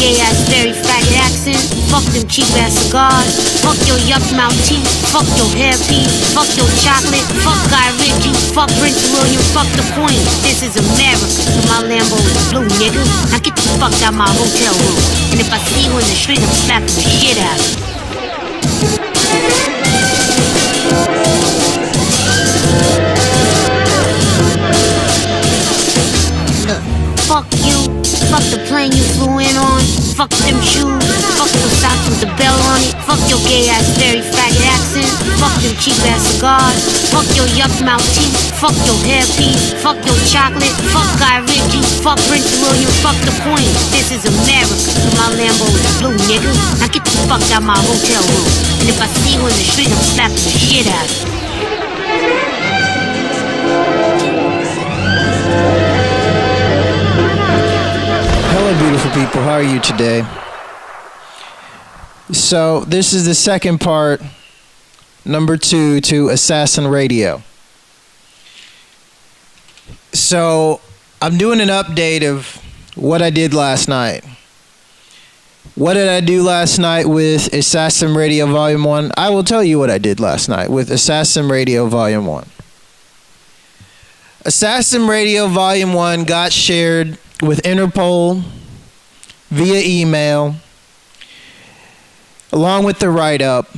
gay ass, very faggot accent. Fuck them cheap ass cigars. Fuck your yuck mouth teeth. Fuck your hairpiece. Fuck your chocolate. Fuck Guy Ritchie. Fuck Prince William. Fuck the Queen. This is America. My Lambo is blue, nigga. Now get the fuck out my hotel room. And if I see you in the street, I'm smacking the shit out of you. Look, fuck you. Fuck the plane you flew in on. Fuck them shoes. Fuck those socks with the bell on it. Fuck your gay ass, very faggot accent. Fuck them cheap ass cigars. Fuck your yuck mouth teeth. Fuck your hairpiece. Fuck your chocolate. Fuck Guy Ritchie. Fuck Prince William. Fuck the Queen. This is America. My Lambo is blue, nigga. Now get the fuck out my hotel room. And if I see you in the street, I'm slapping the shit out of you. Hello, beautiful people. How are you today? So, this is the second part, number 2, to Assassin Radio. So, I'm doing an update of what I did last night. What did I do last night with Assassin Radio Volume 1? I will tell you what I did last night with Assassin Radio Volume 1. Assassin Radio Volume 1 got shared with Interpol via email, along with the write-up.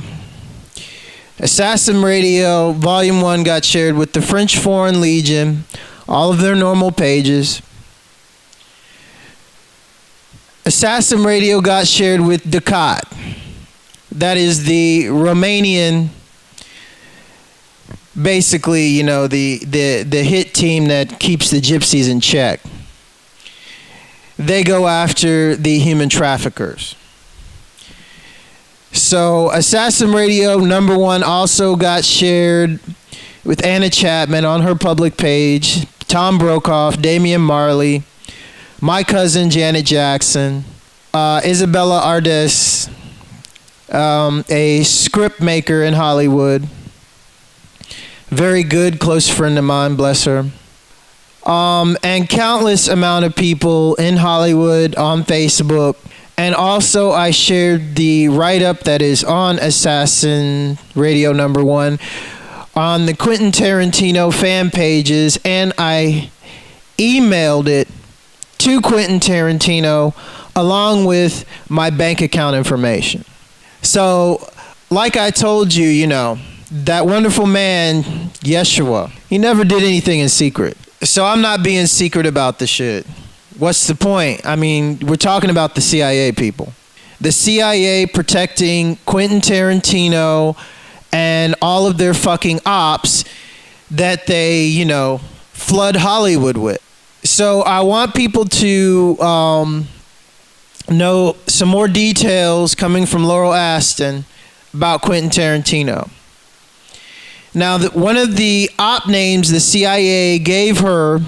Assassin Radio Volume 1 got shared with the French Foreign Legion, all of their normal pages. Assassin Radio got shared with Uncut. That is the Romanian, basically, you know, the hit team that keeps the gypsies in check. They go after the human traffickers. So Assassin Radio number 1 also got shared with Anna Chapman on her public page, Tom Brokaw, Damian Marley, my cousin Janet Jackson, Isabella Ardes, a script maker in Hollywood, very good, close friend of mine, bless her. And countless amount of people in Hollywood on Facebook. And also I shared the write-up that is on Assassin Radio number 1 on the Quentin Tarantino fan pages, and I emailed it to Quentin Tarantino along with my bank account information. So, like I told you, you know, that wonderful man, Yeshua, he never did anything in secret. So I'm not being secret about the shit. What's the point? I mean, we're talking about the CIA, people. The CIA protecting Quentin Tarantino and all of their fucking ops that they, you know, flood Hollywood with. So I want people to know some more details coming from Laurel Aston about Quentin Tarantino. Now, one of the op names the CIA gave her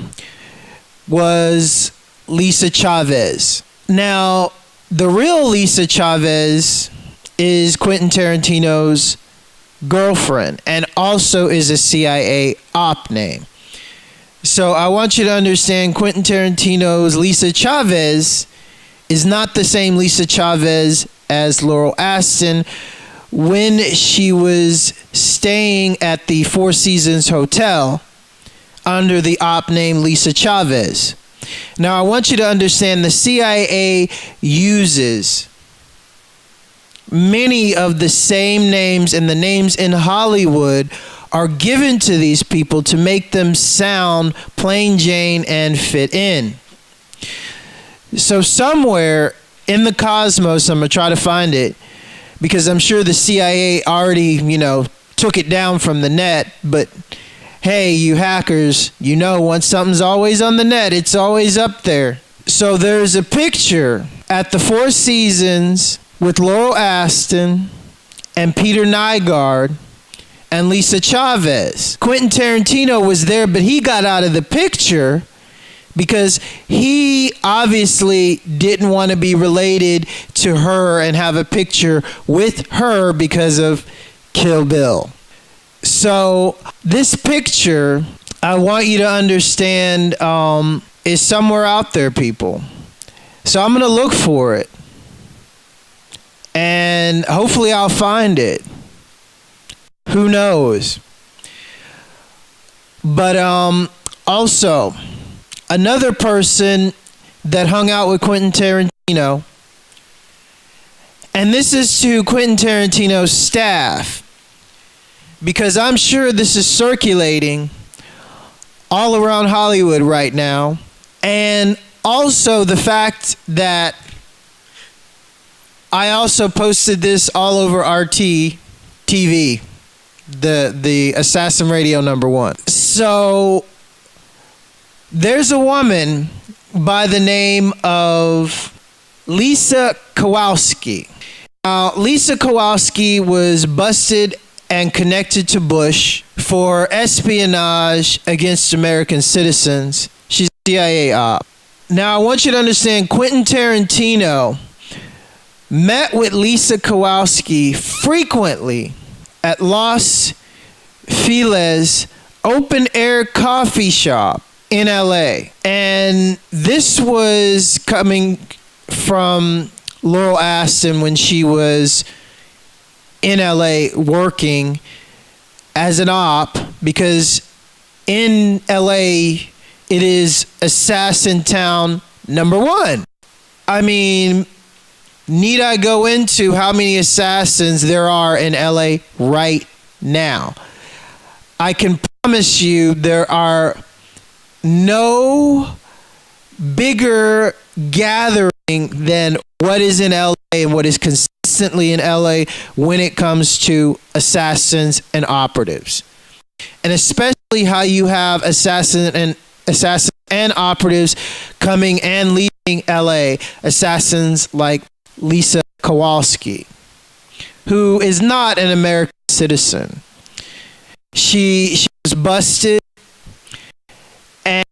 was Lisa Chavez. Now, the real Lisa Chavez is Quentin Tarantino's girlfriend and also is a CIA op name. So I want you to understand Quentin Tarantino's Lisa Chavez is not the same Lisa Chavez as Laurel Aston when she was staying at the Four Seasons Hotel under the op name Lisa Chavez. Now, I want you to understand the CIA uses many of the same names, and the names in Hollywood are given to these people to make them sound plain Jane and fit in. So somewhere in the cosmos, I'm going to try to find it, because I'm sure the CIA already, you know, took it down from the net, but hey, you hackers, you know, once something's always on the net, it's always up there. So there's a picture at the Four Seasons with Laurel Aston and Peter Nygaard and Lisa Chavez. Quentin Tarantino was there, but he got out of the picture because he obviously didn't want to be related to her and have a picture with her because of Kill Bill. So this picture, I want you to understand, is somewhere out there, people. So I'm going to look for it. and hopefully I'll find it. Who knows? But also, another person that hung out with Quentin Tarantino, and this is to Quentin Tarantino's staff, because I'm sure this is circulating all around Hollywood right now, and also the fact that I also posted this all over RT TV, the Assassin Radio #1. So there's a woman by the name of Lisa Kowalski. Now, Lisa Kowalski was busted and connected to Bush for espionage against American citizens. She's a CIA op. Now, I want you to understand, Quentin Tarantino met with Lisa Kowalski frequently at Los Feliz open air coffee shop in LA. And this was coming from Laurel Aston when she was in LA working as an op, because in LA it is assassin town #1. I mean, need I go into how many assassins there are in LA right now? I can promise you there are no bigger gathering than what is in LA and what is consistently in LA when it comes to assassins and operatives. And especially how you have assassins and operatives coming and leaving LA. Assassins like Lisa Kowalski, who is not an American citizen. She was busted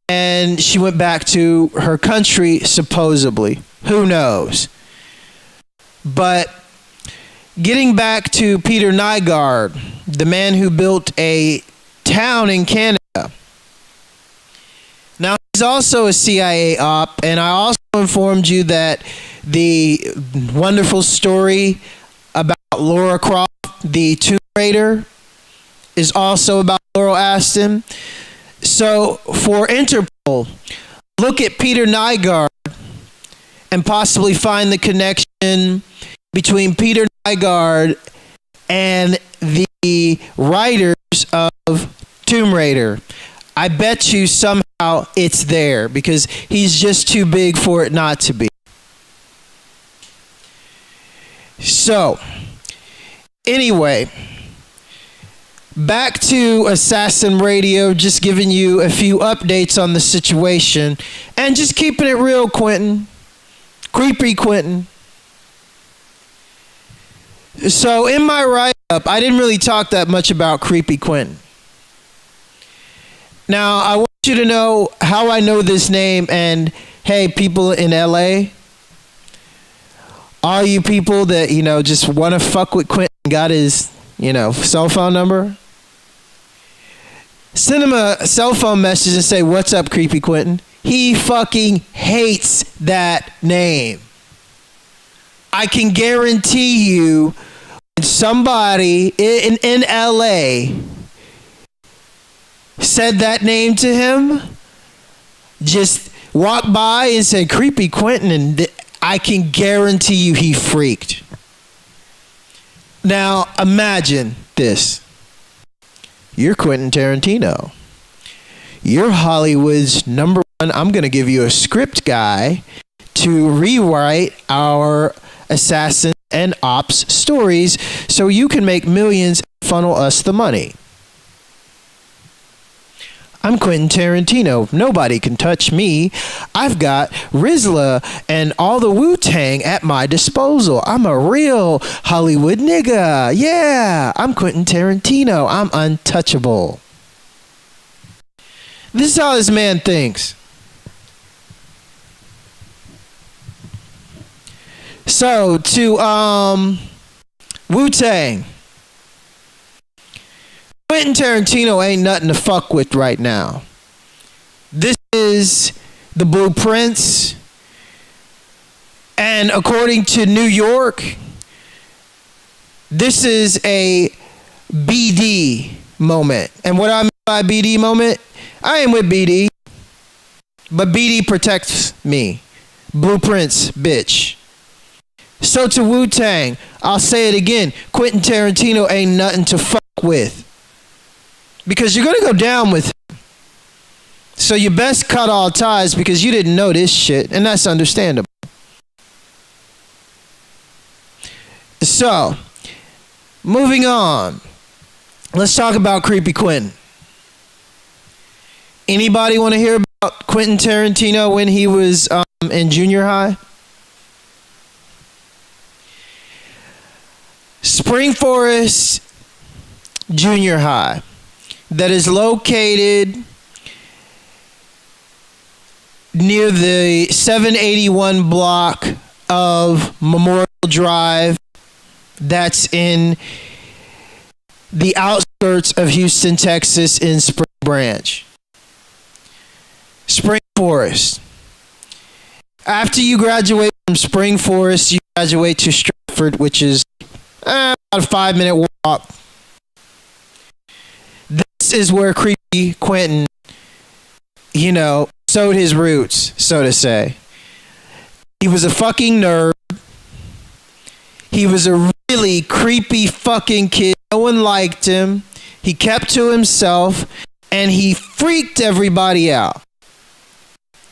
and she went back to her country, supposedly. Who knows? But getting back to Peter Nygard, the man who built a town in Canada. Now, he's also a CIA op, and I also informed you that the wonderful story about Laura Croft, the Tomb Raider, is also about Laurel Aston. So for Interpol, look at Peter Nygard and possibly find the connection between Peter Nygard and the writers of Tomb Raider. I bet you somehow it's there, because he's just too big for it not to be. So, anyway, back to Assassin Radio, just giving you a few updates on the situation and just keeping it real, Quentin. Creepy Quentin. So in my write-up, I didn't really talk that much about Creepy Quentin. Now, I want you to know how I know this name, and hey, people in LA, all you people that, just want to fuck with Quentin, got his, cell phone number, send him a cell phone message and say, "What's up, Creepy Quentin?" He fucking hates that name. I can guarantee you, somebody in LA said that name to him, just walk by and said Creepy Quentin, and I can guarantee you he freaked. Now imagine this. You're Quentin Tarantino. You're Hollywood's #1. I'm going to give you a script guy to rewrite our assassin and ops stories so you can make millions and funnel us the money. I'm Quentin Tarantino. Nobody can touch me. I've got Rizla and all the Wu-Tang at my disposal. I'm a real Hollywood nigga. Yeah, I'm Quentin Tarantino. I'm untouchable. This is how this man thinks. So, to Wu-Tang. Quentin Tarantino ain't nothing to fuck with right now. This is the blueprints. And according to New York, This is a BD moment. And what I mean by BD moment, I ain't with BD, but BD protects me. Blueprints, bitch. So to Wu-Tang, I'll say it again, Quentin Tarantino ain't nothing to fuck with. Because you're gonna go down with him. So you best cut all ties because you didn't know this shit, and that's understandable. So, moving on. Let's talk about Creepy Quentin. Anybody want to hear about Quentin Tarantino when he was in junior high? Spring Forest Junior High, that is located near the 781 block of Memorial Drive, that's in the outskirts of Houston, Texas, in Spring Branch. Spring Forest. After you graduate from Spring Forest, you graduate to Stratford, which is about a 5-minute walk. This is where Creepy Quentin, sowed his roots, so to say. He was a fucking nerd. He was a really creepy fucking kid. No one liked him. He kept to himself, and he freaked everybody out.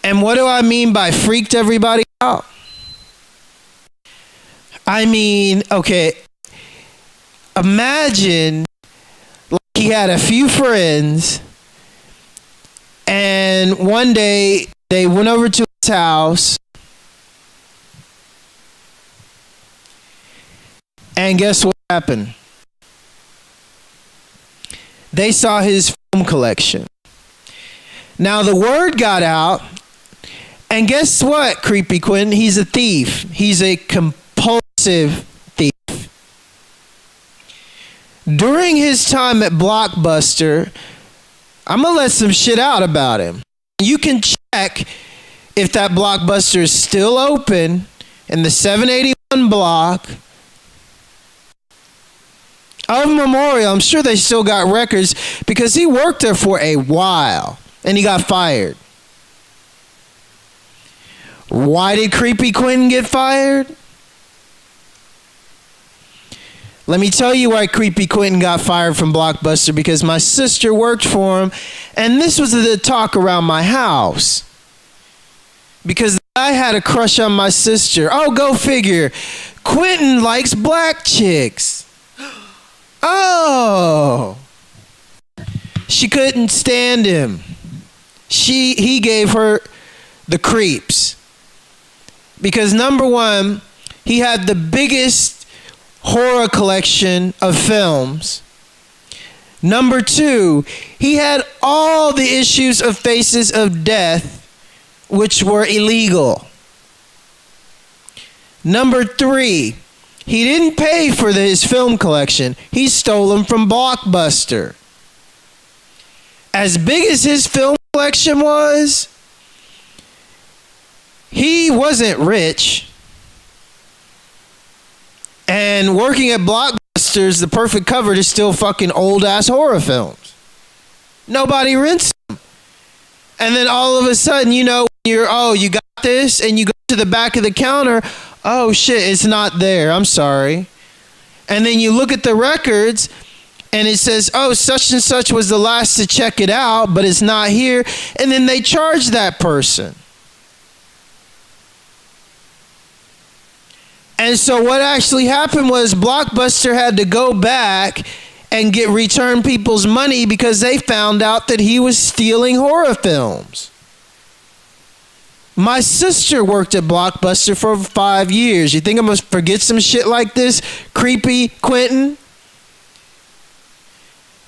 And what do I mean by freaked everybody out? I mean, okay, imagine like he had a few friends, and one day they went over to his house, and guess what happened? They saw his film collection. Now the word got out, and guess what, Creepy Quentin? He's a thief. He's a compulsive thief. During his time at Blockbuster, I'm going to let some shit out about him. You can check if that Blockbuster is still open in the 781 block of Memorial. I'm sure they still got records because he worked there for a while and he got fired. Why did Creepy Quentin get fired? Let me tell you why Creepy Quentin got fired from Blockbuster, because my sister worked for him, and this was the talk around my house. Because I had a crush on my sister. Oh, go figure. Quentin likes black chicks. Oh. She couldn't stand him. He gave her the creeps. Because number one, he had the biggest horror collection of films. Number two, he had all the issues of Faces of Death, which were illegal. Number three, he didn't pay for his film collection. He stole them from Blockbuster. As big as his film collection was, he wasn't rich. And working at Blockbuster's the perfect cover to steal fucking old-ass horror films. Nobody rents them. And then all of a sudden, you got this, and you go to the back of the counter, oh shit, it's not there, I'm sorry. And then you look at the records, and it says, oh, such and such was the last to check it out, but it's not here. And then they charge that person. And so what actually happened was Blockbuster had to go back and return people's money because they found out that he was stealing horror films. My sister worked at Blockbuster for 5 years. You think I'm going to forget some shit like this, Creepy Quentin?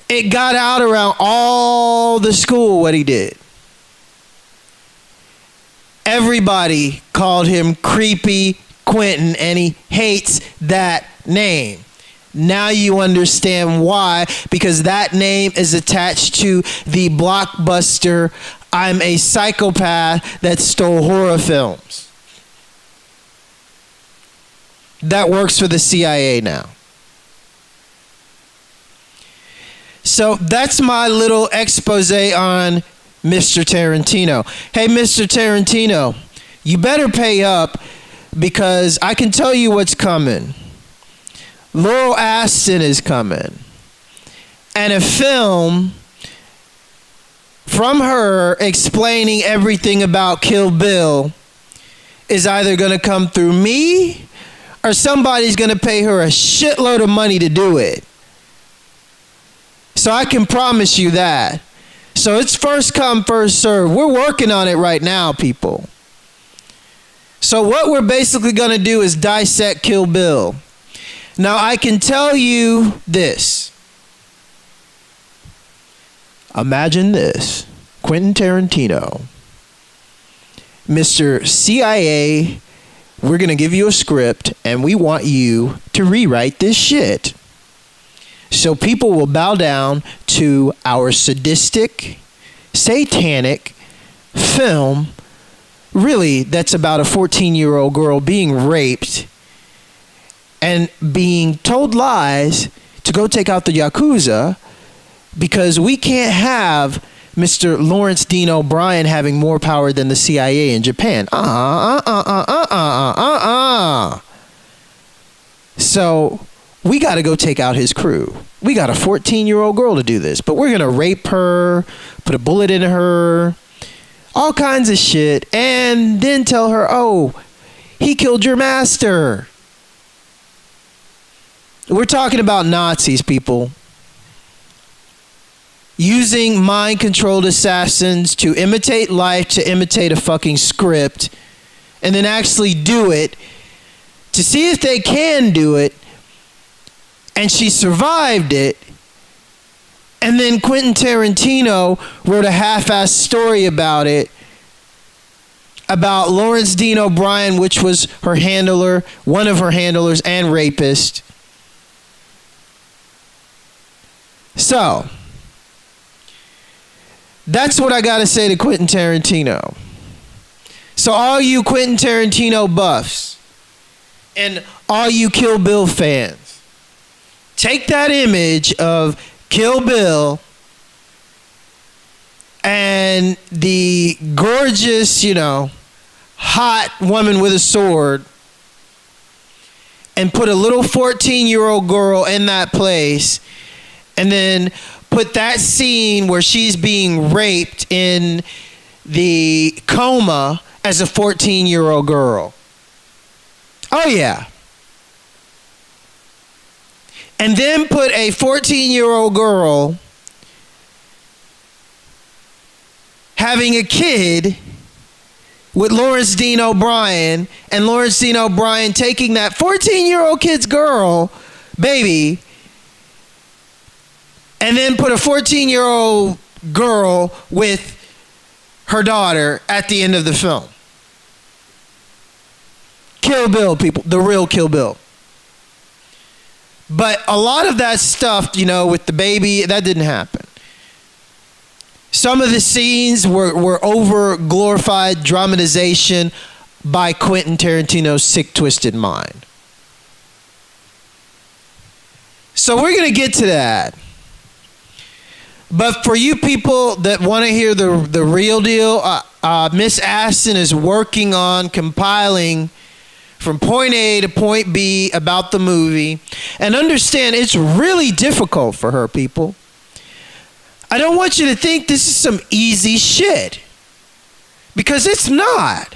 It got out around all the school what he did. Everybody called him Creepy Quentin, and he hates that name. Now you understand why, because that name is attached to the Blockbuster, I'm a psychopath that stole horror films. That works for the CIA now. So that's my little expose on Mr. Tarantino. Hey, Mr. Tarantino, you better pay up because I can tell you what's coming. Laurel Aston is coming. And a film from her explaining everything about Kill Bill is either going to come through me or somebody's going to pay her a shitload of money to do it. So I can promise you that. So it's first come, first serve. We're working on it right now, people. So what we're basically going to do is dissect Kill Bill. Now I can tell you this. Imagine this. Quentin Tarantino. Mr. CIA, we're going to give you a script and we want you to rewrite this shit. So people will bow down to our sadistic, satanic film, really, that's about a 14-year-old girl being raped and being told lies to go take out the Yakuza because we can't have Mr. Lawrence Dean O'Brien having more power than the CIA in Japan. So we got to go take out his crew. We got a 14-year-old girl to do this, but we're going to rape her, put a bullet in her, all kinds of shit, and then tell her, oh, he killed your master. We're talking about Nazis, people. Using mind-controlled assassins to imitate life, to imitate a fucking script, and then actually do it to see if they can do it. And she survived it. And then Quentin Tarantino wrote a half-assed story about it, about Lawrence Dean O'Brien, which was her handler, one of her handlers, and rapist. So that's what I got to say to Quentin Tarantino. So all you Quentin Tarantino buffs and all you Kill Bill fans, take that image of Kill Bill and the gorgeous, hot woman with a sword and put a little 14-year-old girl in that place, and then put that scene where she's being raped in the coma as a 14-year-old girl. Oh, yeah. And then put a 14-year-old girl having a kid with Lawrence Dean O'Brien, and Lawrence Dean O'Brien taking that 14-year-old kid's baby, and then put a 14-year-old girl with her daughter at the end of the film. Kill Bill, people. The real Kill Bill. But a lot of that stuff, with the baby, that didn't happen. Some of the scenes were over-glorified dramatization by Quentin Tarantino's sick, twisted mind. So we're going to get to that. But for you people that want to hear the real deal, Miss Aston is working on compiling from point A to point B about the movie. And understand, it's really difficult for her, people. I don't want you to think this is some easy shit, because it's not.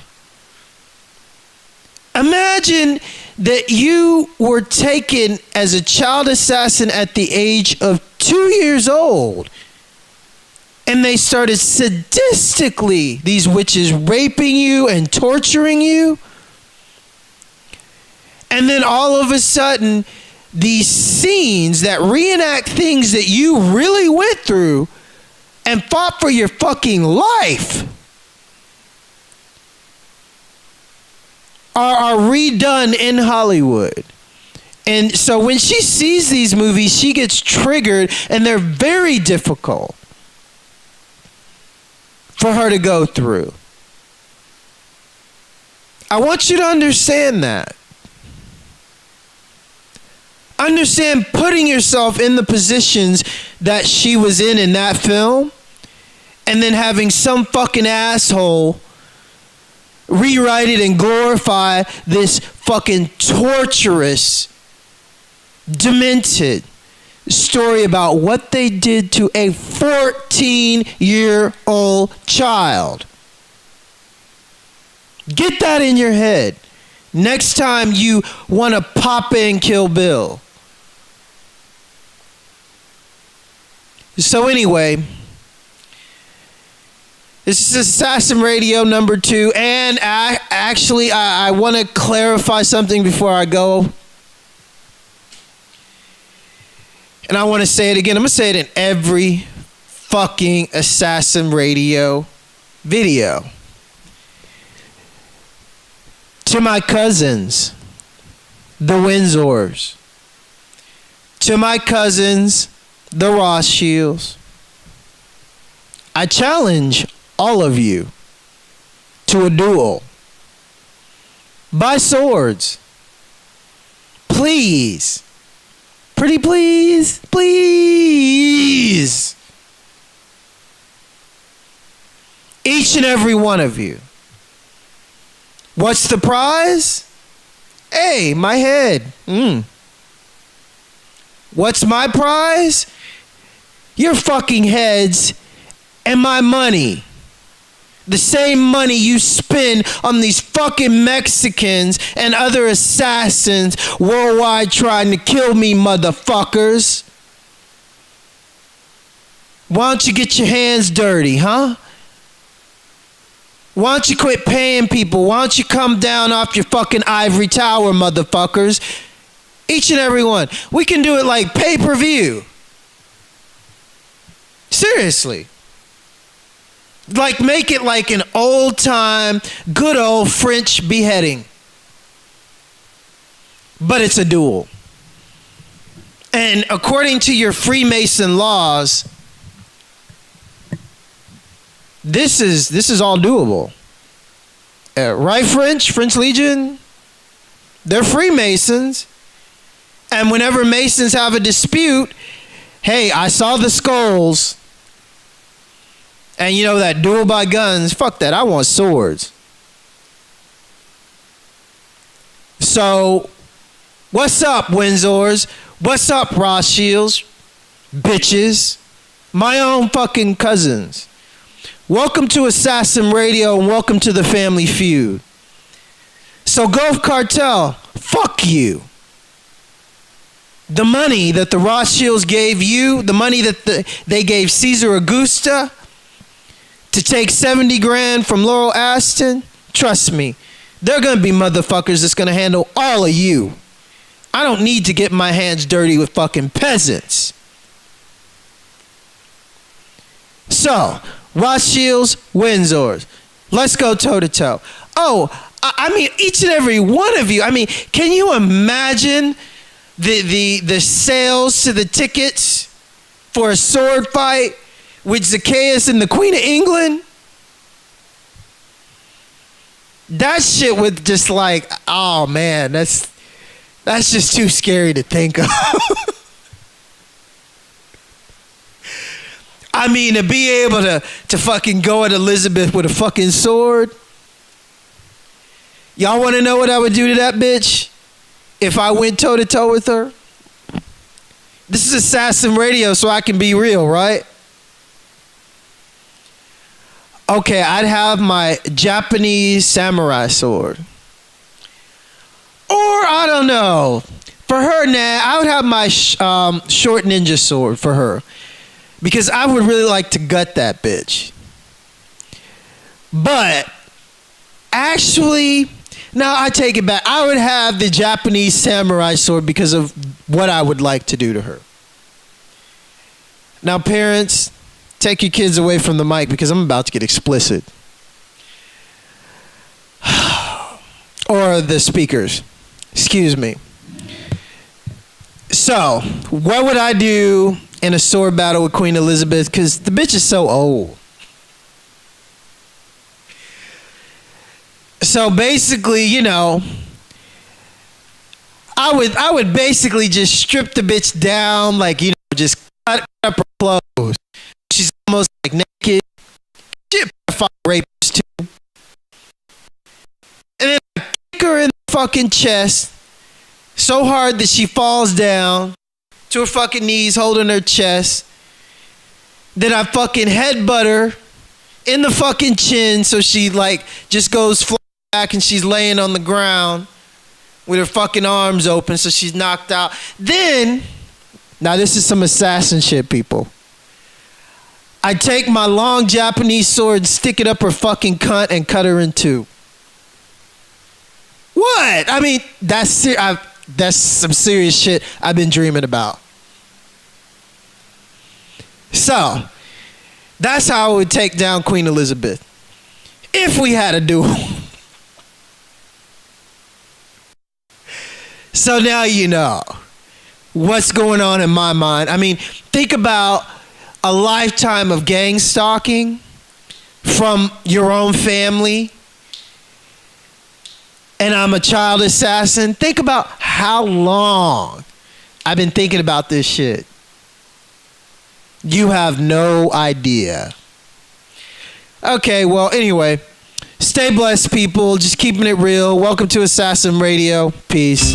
Imagine that you were taken as a child assassin at the age of 2 years old, and they started sadistically, these witches, raping you and torturing you. And then all of a sudden, these scenes that reenact things that you really went through and fought for your fucking life are redone in Hollywood. And so when she sees these movies, she gets triggered, and they're very difficult for her to go through. I want you to understand that. Understand putting yourself in the positions that she was in that film, and then having some fucking asshole rewrite it and glorify this fucking torturous, demented story about what they did to a 14-year-old child. Get that in your head next time you want to pop in Kill Bill. So anyway, this is Assassin Radio number 2, and I want to clarify something before I go. And I want to say it again. I'm going to say it in every fucking Assassin Radio video. To my cousins, the Windsors. To my cousins, the Rothschilds. I challenge all of you to a duel. By swords. Please. Pretty please. Please. Each and every one of you. What's the prize? Hey, my head. What's my prize? Your fucking heads and my money. The same money you spend on these fucking Mexicans and other assassins worldwide trying to kill me, motherfuckers. Why don't you get your hands dirty, huh? Why don't you quit paying people? Why don't you come down off your fucking ivory tower, motherfuckers? Each and every one. We can do it like pay-per-view. Seriously. Like, make it like an old-time, good old French beheading. But it's a duel. And according to your Freemason laws, this is all doable. Right, French Legion? They're Freemasons. And whenever Masons have a dispute, hey, I saw the skulls. And you know that duel by guns, fuck that, I want swords. So, what's up, Windsors? What's up, Rothschilds? Bitches. My own fucking cousins. Welcome to Assassin Radio and welcome to the Family Feud. So Gulf Cartel, fuck you. The money that the Rothschilds gave you, the money that they gave Caesar Augusta to take 70 grand from Laurel Aston, trust me, they're going to be motherfuckers that's going to handle all of you. I don't need to get my hands dirty with fucking peasants. So, Rothschilds, Windsors. Let's go toe-to-toe. Oh, I mean, each and every one of you. I mean, can you imagine the sales to the tickets for a sword fight with Zacchaeus and the Queen of England? That shit would just like, oh man, that's just too scary to think of. I mean, to be able to fucking go at Elizabeth with a fucking sword. Y'all want to know what I would do to that bitch if I went toe-to-toe with her? This is Assassin Radio, so I can be real, right? Okay, I'd have my Japanese samurai sword. Or, I don't know. For her, I would have my short ninja sword for her. Because I would really like to gut that bitch. But, actually, no, I take it back. I would have the Japanese samurai sword because of what I would like to do to her. Now, parents, take your kids away from the mic because I'm about to get explicit. Or the speakers. Excuse me. So, what would I do in a sword battle with Queen Elizabeth? Because the bitch is so old. So basically, you know, I would basically just strip the bitch down, like, you know, just cut up her clothes. She's almost like naked. She a fucking rapist too. And then I kick her in the fucking chest so hard that she falls down to her fucking knees, holding her chest. Then I fucking headbutt her in the fucking chin, so she like just goes flat back and she's laying on the ground with her fucking arms open, so she's knocked out. Then, now this is some assassin shit, people. I take my long Japanese sword, stick it up her fucking cunt, and cut her in two. What? I mean, that's some serious shit I've been dreaming about. So, that's how I would take down Queen Elizabeth. If we had a duel. So now you know what's going on in my mind. I mean, think about a lifetime of gang stalking from your own family. And I'm a child assassin. Think about how long I've been thinking about this shit. You have no idea. Okay, well, anyway, stay blessed, people. Just keeping it real. Welcome to Assassin Radio. Peace.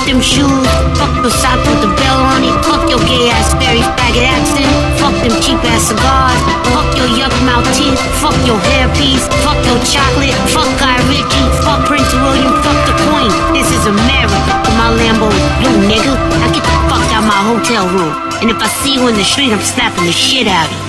Them shoes, fuck those socks with the bell on it. Fuck your gay ass fairy faggot accent. Fuck them cheap ass cigars. Fuck your yuck mouth teeth. Fuck your hairpiece. Fuck your chocolate. Fuck Guy Ritchie. Fuck Prince William. Fuck the Queen. This is America. But my Lambo's blue, nigga. Now get the fuck out my hotel room. And if I see you in the street, I'm slapping the shit out of you.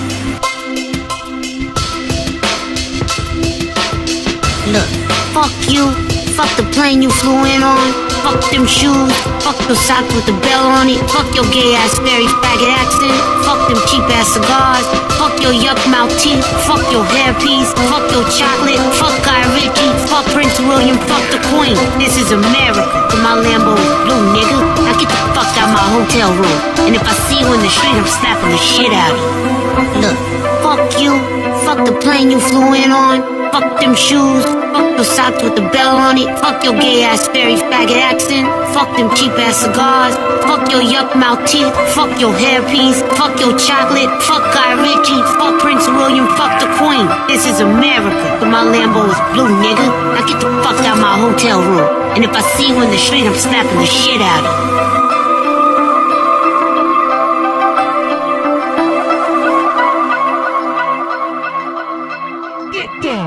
Look, fuck you. Fuck the plane you flew in on. Fuck them shoes, fuck those socks with the bell on it. Fuck your gay ass fairy faggot accent. Fuck them cheap ass cigars. Fuck your yuck mouth teeth. Fuck your hairpiece. Fuck your chocolate. Fuck Guy Ritchie. Fuck Prince William. Fuck the Queen. This is America. But my Lambo's blue, nigga. Now get the fuck out my hotel room. And if I see you in the street, I'm slapping the shit out of you. Look, fuck you. Fuck the plane you flew in on. Fuck them shoes, fuck those socks with the bell on it. Fuck your gay ass fairy faggot accent. Fuck them cheap ass cigars. Fuck your yuck mouth teeth. Fuck your hairpiece. Fuck your chocolate. Fuck Guy Ritchie. Fuck Prince William. Fuck the Queen. This is America. But my Lambo is blue, nigga. Now get the fuck out my hotel room. And if I see you in the street, I'm slapping the shit out of you.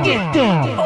Get down.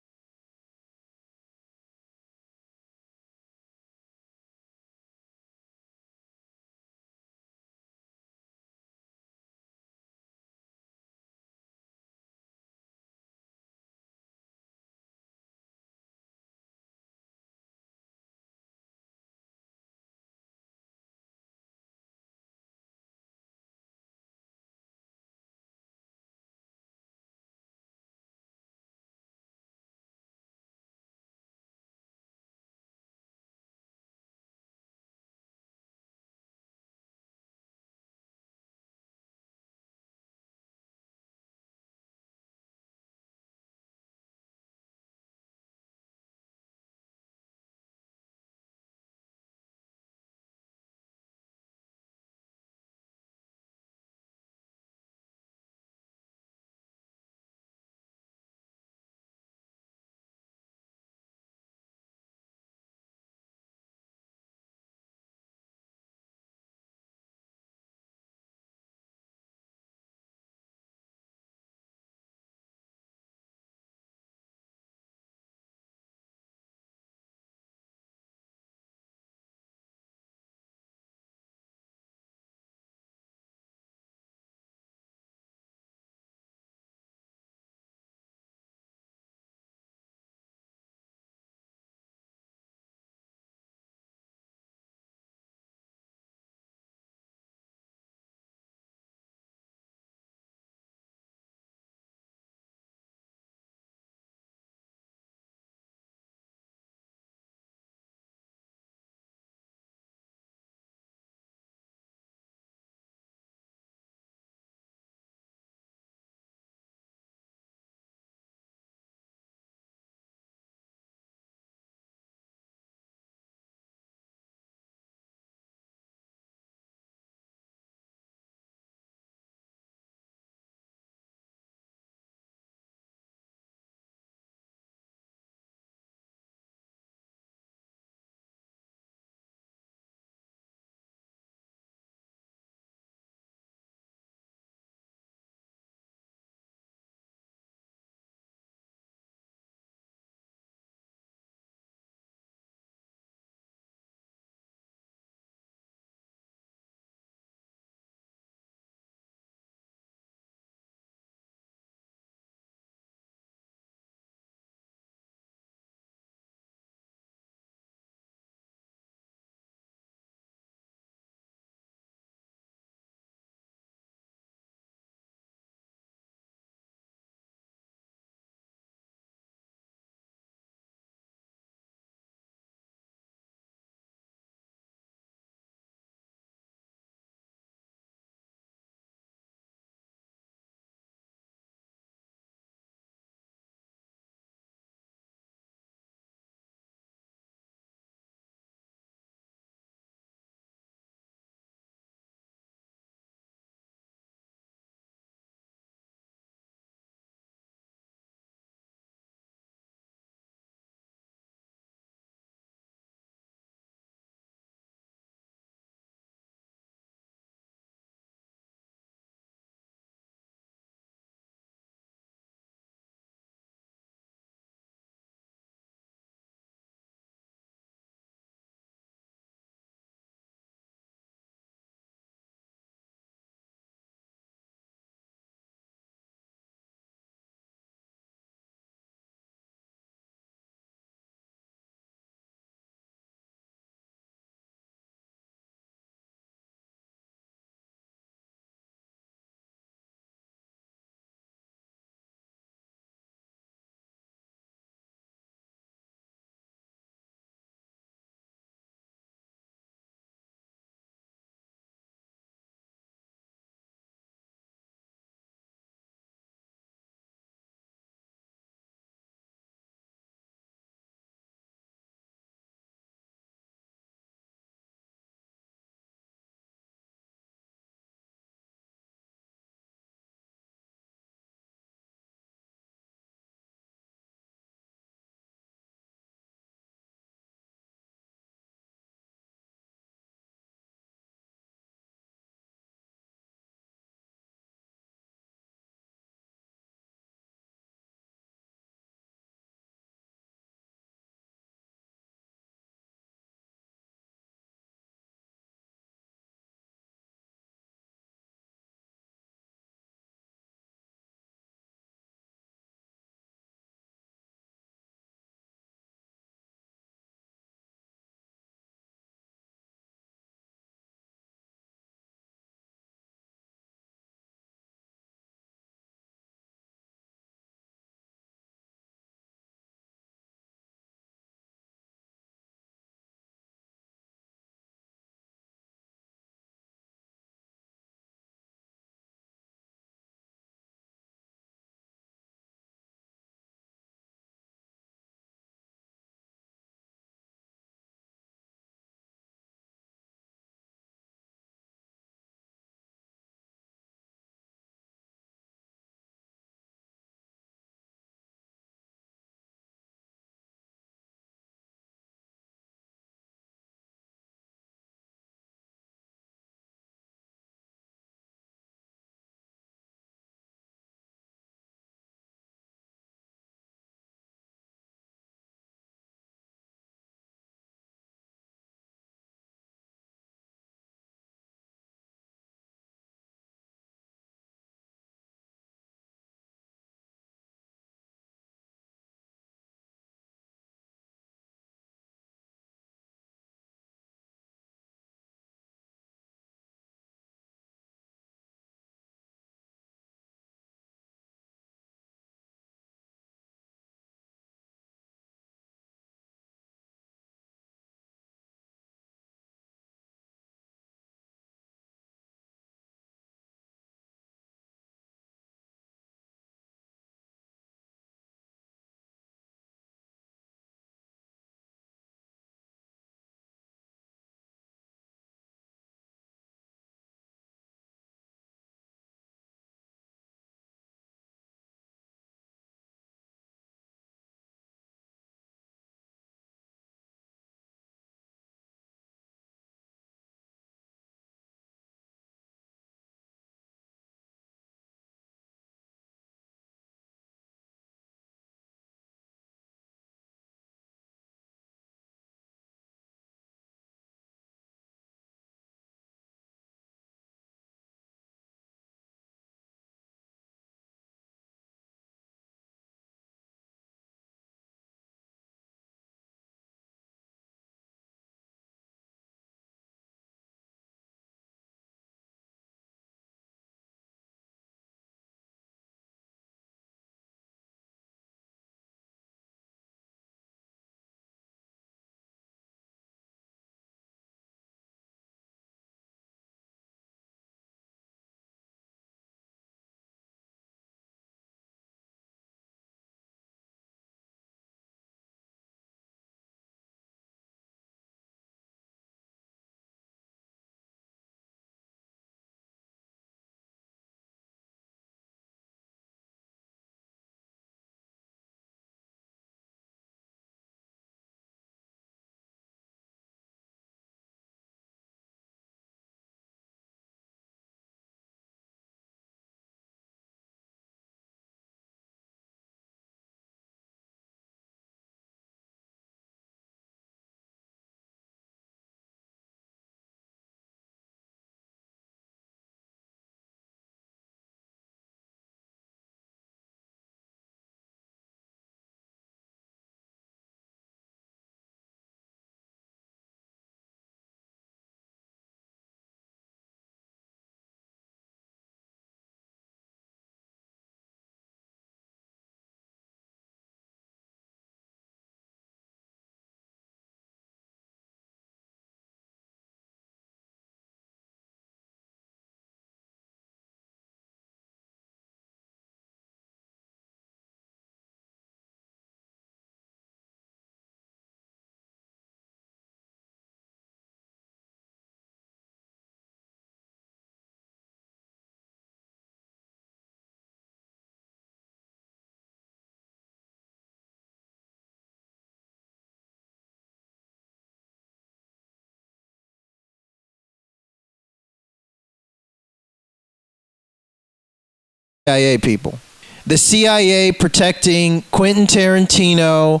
CIA people. The CIA protecting Quentin Tarantino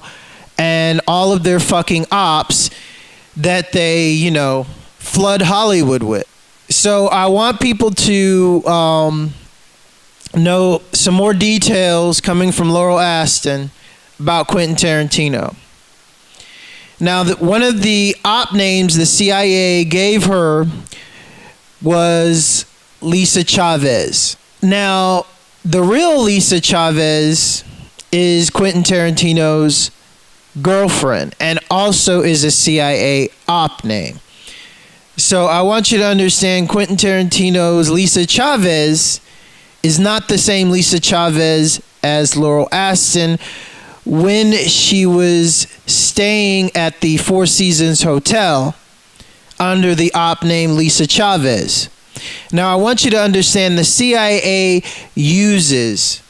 and all of their fucking ops that they, flood Hollywood with. So I want people to know some more details coming from Laurel Aston about Quentin Tarantino. Now, one of the op names the CIA gave her was Lisa Chavez. Now, the real Lisa Chavez is Quentin Tarantino's girlfriend and also is a CIA op name. So I want you to understand Quentin Tarantino's Lisa Chavez is not the same Lisa Chavez as Laurel Aston when she was staying at the Four Seasons Hotel under the op name Lisa Chavez. Now, I want you to understand the CIA uses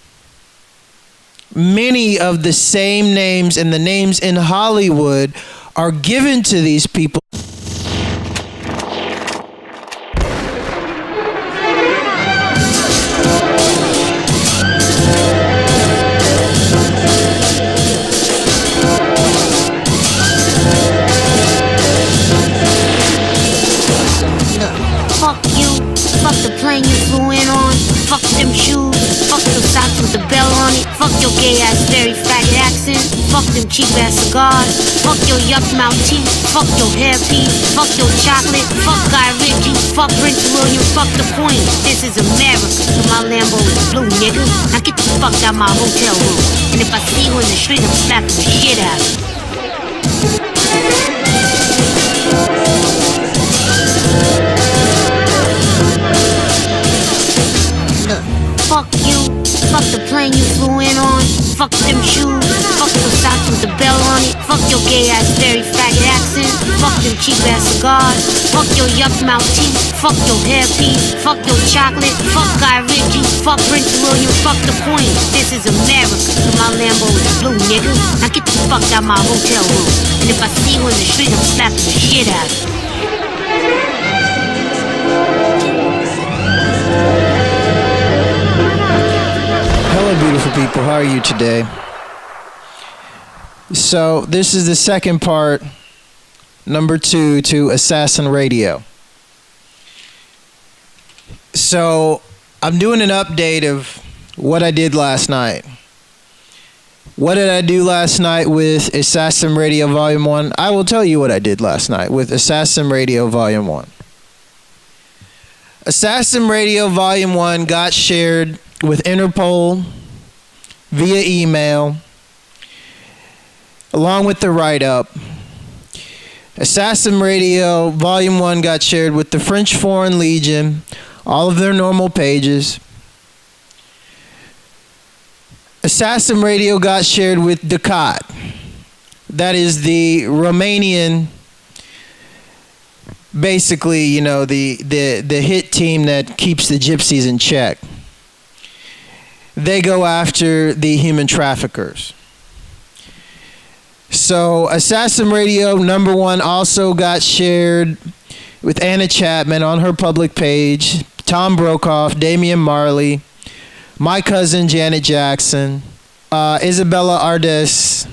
many of the same names, and the names in Hollywood are given to these people. Fuck you, fuck the plane you flew in on, fuck them shoes, fuck those socks with the bell on it, fuck your gay ass very faggot accent, fuck them cheap ass cigars, fuck your yuck mouth teeth, fuck your hairpiece, fuck your chocolate, fuck Guy Ritchie, fuck Prince William, fuck the Queen. This is America, so my Lambo is blue, nigga. Now get the fuck out my hotel room, and if I see you in the street, I'm slapping the shit out of you. Fuck you, fuck the plane you flew in on, fuck them shoes, fuck those socks with the bell on it, fuck your gay ass very faggot accent, fuck them cheap ass cigars, fuck your yuck mouth teeth, fuck your hairpiece, fuck your chocolate, fuck Guy Ritchie, fuck Prince William, fuck the Queen. This is America, so my Lambo is blue, nigga. Now get the fuck out my hotel room, and if I see you in the street, I'm slapping the shit out of you. Hello, beautiful people. How are you today? So, this is the second part, number 2, to Assassin Radio. So, I'm doing an update of what I did last night. What did I do last night with Assassin Radio Volume 1? I will tell you what I did last night with Assassin Radio Volume 1. Assassin Radio Volume 1 got shared with Interpol via email, along with the write-up. Assassin Radio Volume 1 got shared with the French Foreign Legion, all of their normal pages. Assassin Radio got shared with uncut. That is the Romanian, basically, the hit team that keeps the gypsies in check. They go after the human traffickers. So Assassin Radio number 1 also got shared with Anna Chapman on her public page, Tom Brokaw, Damian Marley, my cousin Janet Jackson, Isabella Ardes,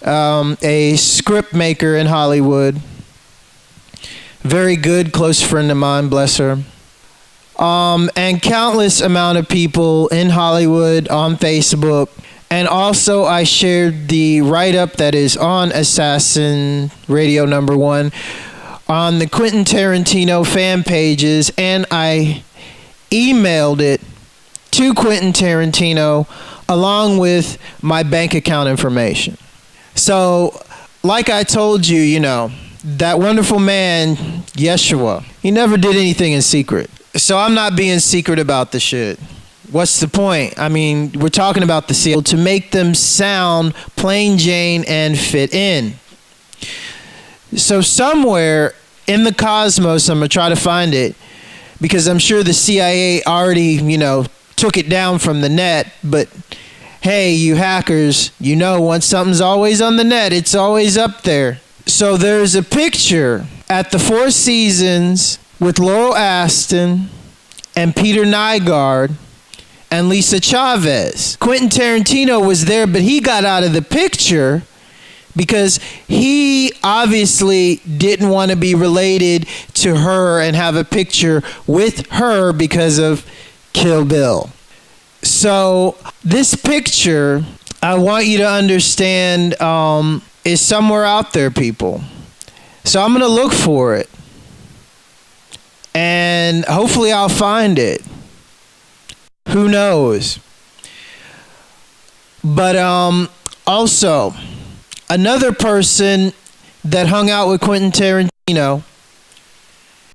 a script maker in Hollywood, very good close friend of mine, bless her. And countless amount of people in Hollywood, on Facebook. And also I shared the write-up that is on Assassin Radio number 1 on the Quentin Tarantino fan pages, and I emailed it to Quentin Tarantino along with my bank account information. So, like I told you, that wonderful man, Yeshua, he never did anything in secret. So I'm not being secret about the shit. What's the point? I mean, we're talking about the seal to make them sound plain Jane and fit in. So somewhere in the cosmos, I'm going to try to find it, because I'm sure the CIA already, took it down from the net. But hey, you hackers, once something's always on the net, it's always up there. So there's a picture at the Four Seasons with Laurel Aston and Peter Nygaard and Lisa Chavez. Quentin Tarantino was there, but he got out of the picture because he obviously didn't want to be related to her and have a picture with her because of Kill Bill. So this picture, I want you to understand, is somewhere out there, people. So I'm going to look for it. And hopefully I'll find it. Who knows? But also, another person that hung out with Quentin Tarantino